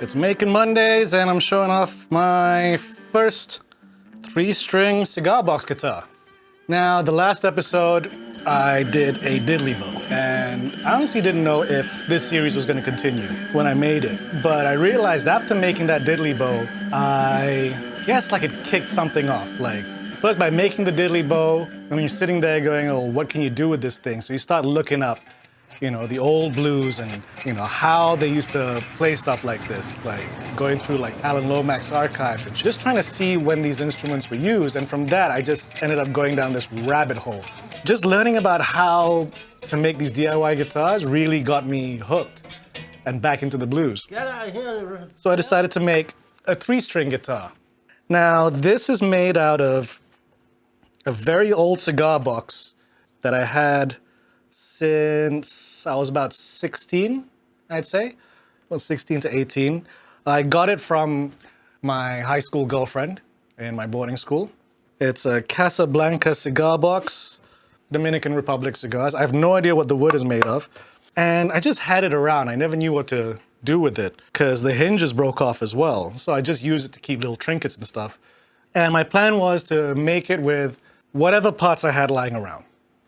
It's Makin Mondays, and I'm showing off my first 3-string cigar box guitar. Now, the last episode, I did a diddly bow, and I honestly didn't know if this series was going to continue when I made it. But I realized after making that diddly bow, I guess like it kicked something off. Like, first by making the diddly bow, and when you're sitting there going, oh, what can you do with this thing? So you start looking up, the old blues and, how they used to play stuff like this, like going through like Alan Lomax's archives and just trying to see when these instruments were used. And from that, I just ended up going down this rabbit hole. Just learning about how to make these DIY guitars really got me hooked and back into the blues. Get out of here. So I decided to make a 3-string guitar. Now, this is made out of a very old cigar box that I had since I was about 16, I'd say. Well, 16 to 18. I got it from my high school girlfriend in my boarding school. It's a Casablanca cigar box, Dominican Republic cigars. I have no idea what the wood is made of. And I just had it around. I never knew what to do with it because the hinges broke off as well. So I just used it to keep little trinkets and stuff. And my plan was to make it with whatever parts I had lying around.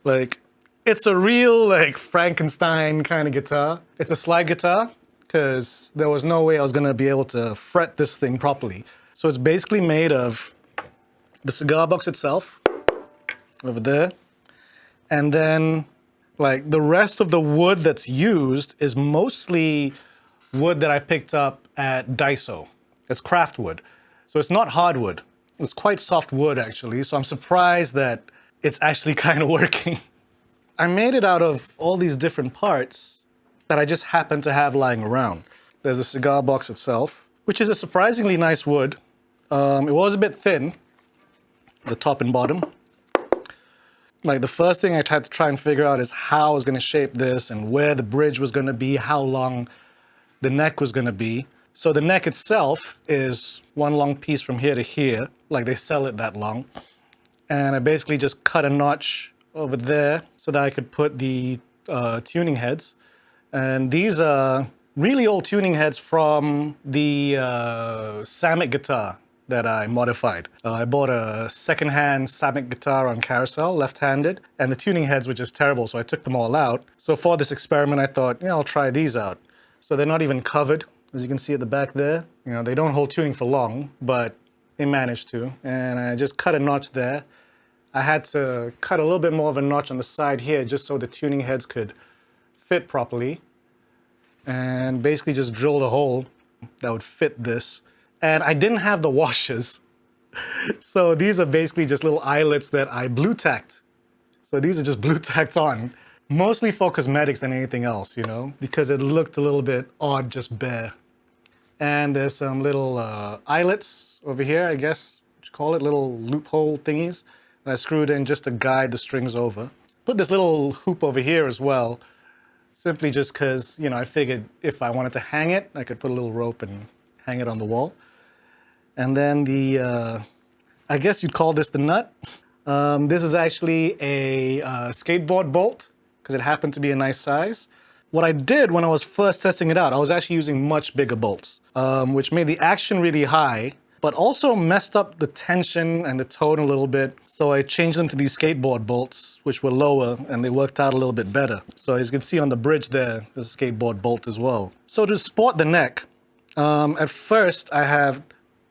Like, it's a real, like, Frankenstein kind of guitar. It's a slide guitar, because there was no way I was going to be able to fret this thing properly. So it's basically made of the cigar box itself, over there, and then, like, the rest of the wood that's used is mostly wood that I picked up at Daiso. It's craft wood. So it's not hardwood. It's quite soft wood, actually, so I'm surprised that it's actually kind of working. I made it out of all these different parts that I just happened to have lying around. There's the cigar box itself, which is a surprisingly nice wood. It was a bit thin, the top and bottom. Like, the first thing I had to try and figure out is how I was going to shape this and where the bridge was going to be, how long the neck was going to be. So the neck itself is one long piece from here to here, like they sell it that long. And I basically just cut a notch over there so that I could put the tuning heads. And these are really old tuning heads from the Samick guitar that I modified. I bought a secondhand Samick guitar on Carousel, left-handed, and the tuning heads were just terrible, so I took them all out. So for this experiment, I thought, I'll try these out. So they're not even covered, as you can see at the back there. They don't hold tuning for long, but they managed to. And I just cut a notch there. I had to cut a little bit more of a notch on the side here just so the tuning heads could fit properly. And basically just drilled a hole that would fit this. And I didn't have the washers. So these are basically just little eyelets that I blue tacked. So these are just blue tacked on, mostly for cosmetics than anything else, because it looked a little bit odd, just bare. And there's some little eyelets over here, I guess, what you call it, little loophole thingies. And I screwed in just to guide the strings over. Put this little hoop over here as well, simply just because, I figured if I wanted to hang it, I could put a little rope and hang it on the wall. And then I guess you'd call this the nut. This is actually a skateboard bolt, because it happened to be a nice size. What I did when I was first testing it out, I was actually using much bigger bolts, which made the action really high, but also messed up the tension and the tone a little bit. So I changed them to these skateboard bolts, which were lower, and they worked out a little bit better. So as you can see on the bridge there, there's a skateboard bolt as well. So to support the neck, at first I have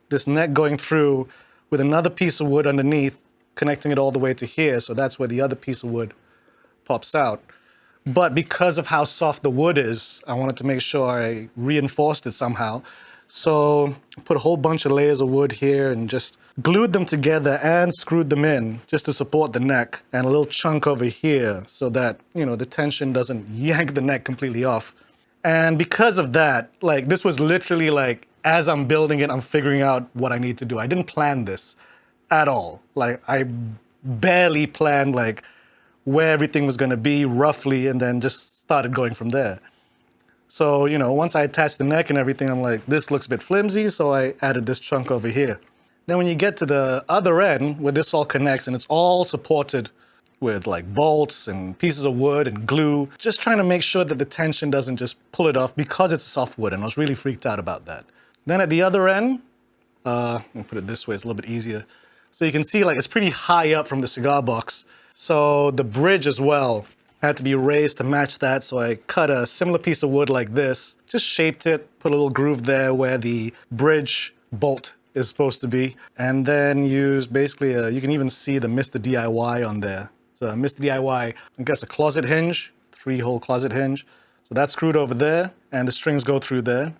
this neck going through with another piece of wood underneath, connecting it all the way to here. So that's where the other piece of wood pops out. But because of how soft the wood is, I wanted to make sure I reinforced it somehow. So I put a whole bunch of layers of wood here and just glued them together and screwed them in just to support the neck, and a little chunk over here so that, the tension doesn't yank the neck completely off. And because of that, like, this was literally like, as I'm building it, I'm figuring out what I need to do. I didn't plan this at all. Like, I barely planned like where everything was going to be roughly, and then just started going from there. So, once I attached the neck and everything, I'm like, this looks a bit flimsy, so I added this chunk over here. Then when you get to the other end, where this all connects, and it's all supported with like bolts and pieces of wood and glue, just trying to make sure that the tension doesn't just pull it off because it's softwood, and I was really freaked out about that. Then at the other end, let me put it this way, it's a little bit easier. So you can see like it's pretty high up from the cigar box. So the bridge as well had to be raised to match that. So I cut a similar piece of wood like this, just shaped it, put a little groove there where the bridge bolt is supposed to be. And then use basically, you can even see the Mr. DIY on there. So Mr. DIY, I guess a closet hinge, 3-hole closet hinge. So that's screwed over there and the strings go through there.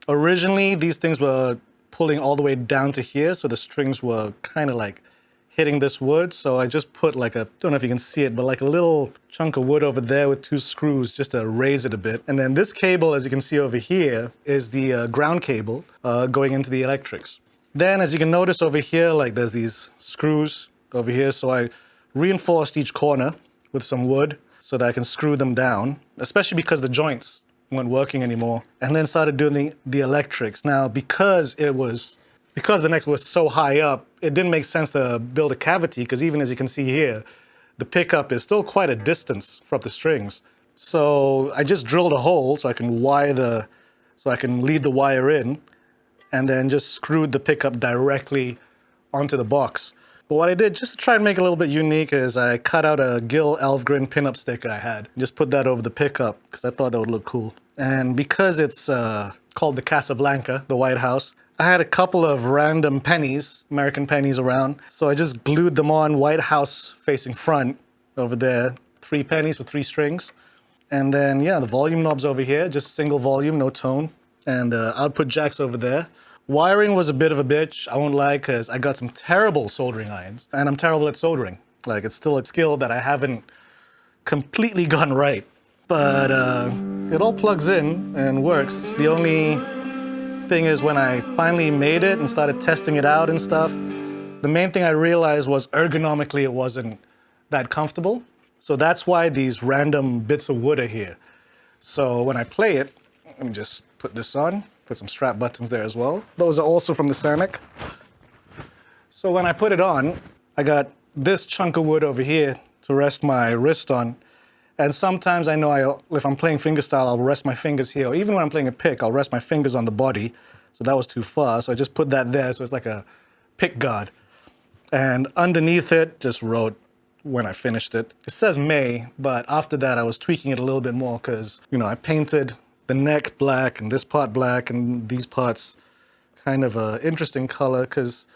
Originally, these things were pulling all the way down to here, so the strings were kind of like hitting this wood. So I just put like a, don't know if you can see it, but like a little chunk of wood over there with 2 screws just to raise it a bit. And then this cable, as you can see over here, is the ground cable going into the electrics. Then as you can notice over here, like there's these screws over here. So I reinforced each corner with some wood so that I can screw them down, especially because the joints weren't working anymore, and then started doing the electrics. Now, because the neck was so high up, it didn't make sense to build a cavity, because even as you can see here, the pickup is still quite a distance from the strings. So I just drilled a hole so I can lead the wire in, and then just screwed the pickup directly onto the box. But what I did, just to try and make it a little bit unique, is I cut out a Gil Elfgren pinup sticker I had. Just put that over the pickup, because I thought that would look cool. And because it's called the Casablanca, the White House, I had a couple of random pennies, American pennies around. So I just glued them on White House facing front over there. 3 pennies with 3 strings. And then, yeah, the volume knob's over here, just single volume, no tone. And output jacks over there. Wiring was a bit of a bitch, I won't lie, because I got some terrible soldering irons, and I'm terrible at soldering. Like, it's still a skill that I haven't completely gotten right. But it all plugs in and works. The only thing is when I finally made it and started testing it out and stuff, the main thing I realized was ergonomically it wasn't that comfortable. So that's why these random bits of wood are here. So when I play it, let me just put this on. Put some strap buttons there as well. Those are also from the Samick. So when I put it on, I got this chunk of wood over here to rest my wrist on. And sometimes I know if I'm playing fingerstyle, I'll rest my fingers here. Or even when I'm playing a pick, I'll rest my fingers on the body. So that was too far. So I just put that there. So it's like a pick guard. And underneath it, just wrote when I finished it. It says May, but after that, I was tweaking it a little bit more because, you know, I painted the neck black and this part black and these parts kind of a interesting color because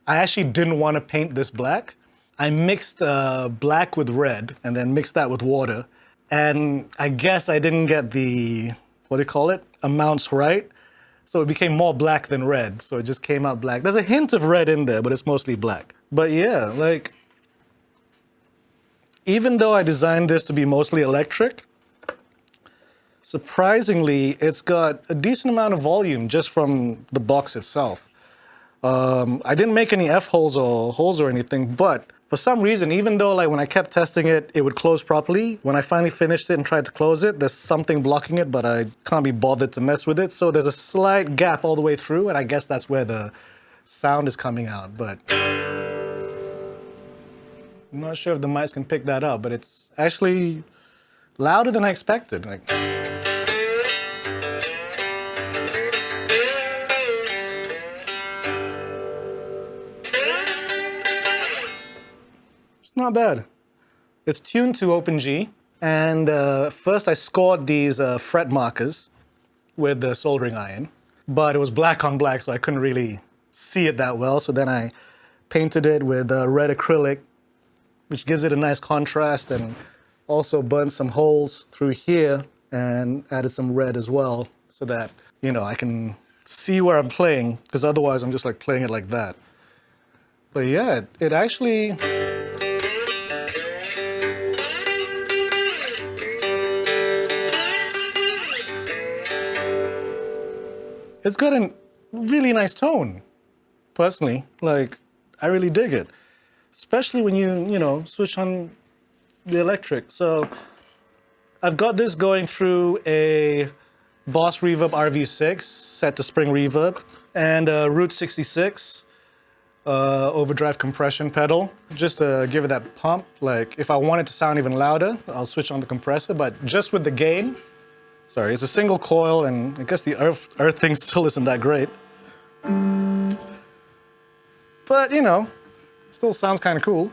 I actually didn't want to paint this black. I mixed black with red and then mixed that with water. And I guess I didn't get the, what do you call it? Amounts right. So it became more black than red. So it just came out black. There's a hint of red in there, but it's mostly black. But yeah, like, even though I designed this to be mostly electric, surprisingly, it's got a decent amount of volume just from the box itself. I didn't make any F-holes or holes or anything, but for some reason, even though like when I kept testing it, it would close properly, when I finally finished it and tried to close it, there's something blocking it, but I can't be bothered to mess with it. So there's a slight gap all the way through, and I guess that's where the sound is coming out, but I'm not sure if the mics can pick that up, but it's actually louder than I expected. Like, not bad. It's tuned to Open G, and first I scored these fret markers with the soldering iron, but it was black on black, so I couldn't really see it that well. So then I painted it with red acrylic, which gives it a nice contrast, and also burnt some holes through here and added some red as well, so that, you know, I can see where I'm playing, because otherwise I'm just like playing it like that. But yeah, it actually, it's got a really nice tone, personally. Like, I really dig it. Especially when you know, switch on the electric. So I've got this going through a Boss Reverb RV6 set to spring reverb and a Route 66 overdrive compression pedal, just to give it that pump. Like if I want it to sound even louder, I'll switch on the compressor, but just with the gain. Sorry, it's a single coil, and I guess the earth thing still isn't that great. But, you know, still sounds kind of cool.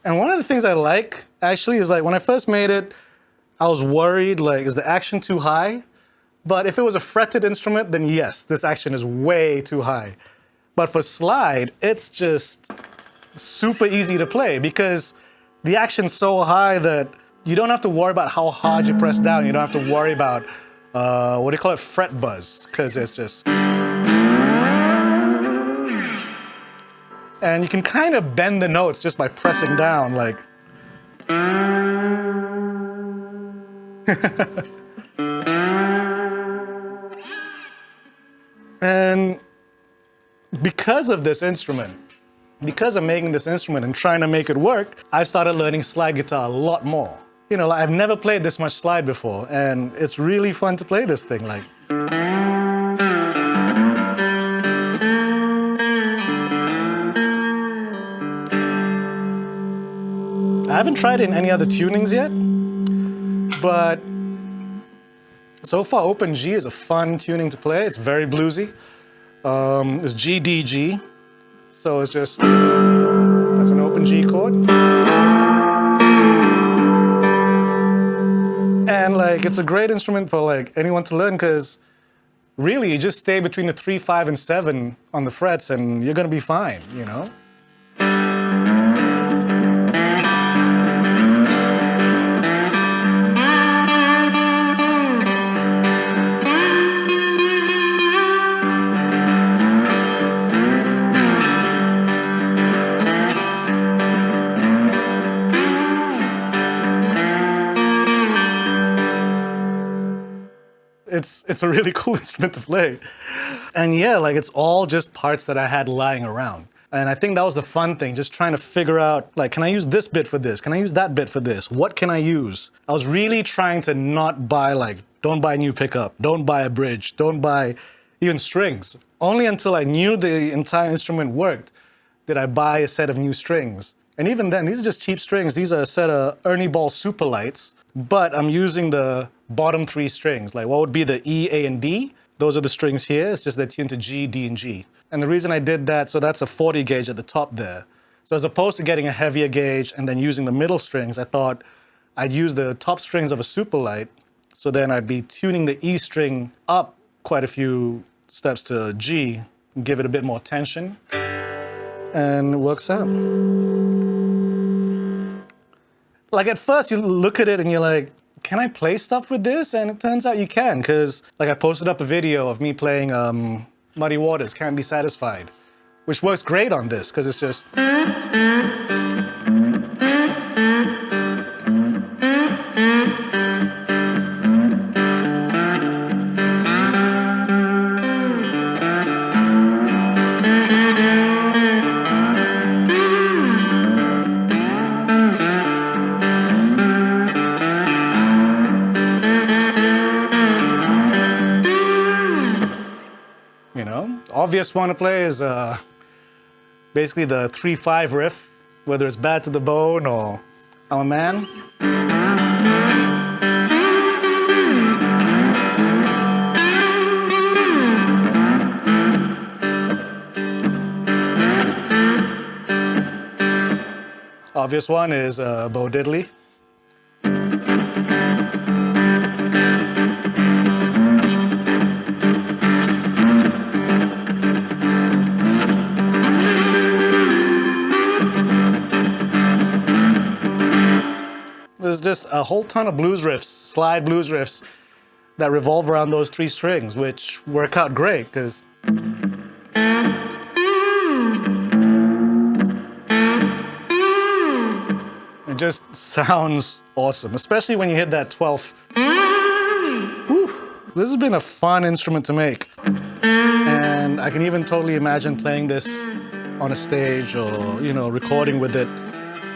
And one of the things I like, actually, is like when I first made it, I was worried, like, is the action too high? But if it was a fretted instrument, then yes, this action is way too high. But for slide, it's just super easy to play because the action's so high that you don't have to worry about how hard you press down. You don't have to worry about, what do you call it, fret buzz, because it's just... And you can kind of bend the notes just by pressing down, like... And because of this instrument, because of making this instrument and trying to make it work, I started learning slide guitar a lot more. You know, like, I've never played this much slide before, and it's really fun to play this thing, like... I haven't tried it in any other tunings yet, but so far open G is a fun tuning to play. It's very bluesy. It's G, D, G. So it's just, that's an open G chord. And like, it's a great instrument for like anyone to learn because really you just stay between the 3, 5, and 7 on the frets and you're gonna be fine, you know? It's a really cool instrument to play. And yeah, like it's all just parts that I had lying around. And I think that was the fun thing, just trying to figure out, like, can I use this bit for this? Can I use that bit for this? What can I use? I was really trying to not buy, like, don't buy a new pickup, don't buy a bridge, don't buy even strings. Only until I knew the entire instrument worked did I buy a set of new strings. And even then, these are just cheap strings. These are a set of Ernie Ball Super Lights, but I'm using the bottom 3 strings. Like what would be the E, A, and D? Those are the strings here. It's just they're tuned to G, D, and G. And the reason I did that, so that's a 40 gauge at the top there. So as opposed to getting a heavier gauge and then using the middle strings, I thought I'd use the top strings of a Super Light. So then I'd be tuning the E string up quite a few steps to G, and give it a bit more tension. And it works out. Like at first you look at it and you're like, can I play stuff with this? And it turns out you can, because like I posted up a video of me playing Muddy Waters, Can't Be Satisfied, which works great on this, because it's just... You know, obvious one to play is basically the 3/5 riff, whether it's Bad to the Bone or I'm a Man. Obvious one is Bo Diddley. There's just a whole ton of blues riffs, slide blues riffs, that revolve around those 3 strings, which work out great, because it just sounds awesome, especially when you hit that 12th. This has been a fun instrument to make. And I can even totally imagine playing this on a stage or, you know, recording with it.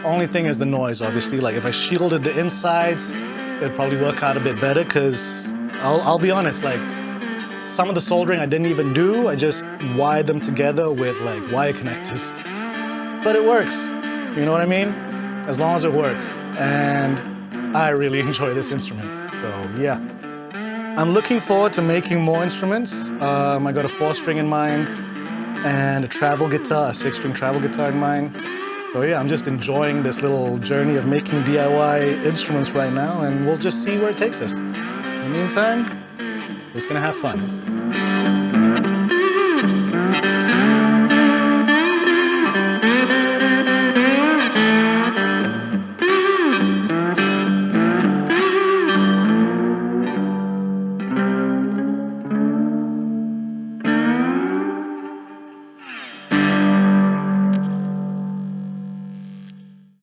Only thing is the noise, obviously. Like if I shielded the insides, it'd probably work out a bit better because I'll be honest, like some of the soldering I didn't even do. I just wired them together with like wire connectors. But it works, you know what I mean? As long as it works. And I really enjoy this instrument, so yeah. I'm looking forward to making more instruments. I got a 4-string in mind and a travel guitar, a 6-string travel guitar in mind. So yeah, I'm just enjoying this little journey of making DIY instruments right now, and we'll just see where it takes us. In the meantime, just gonna have fun.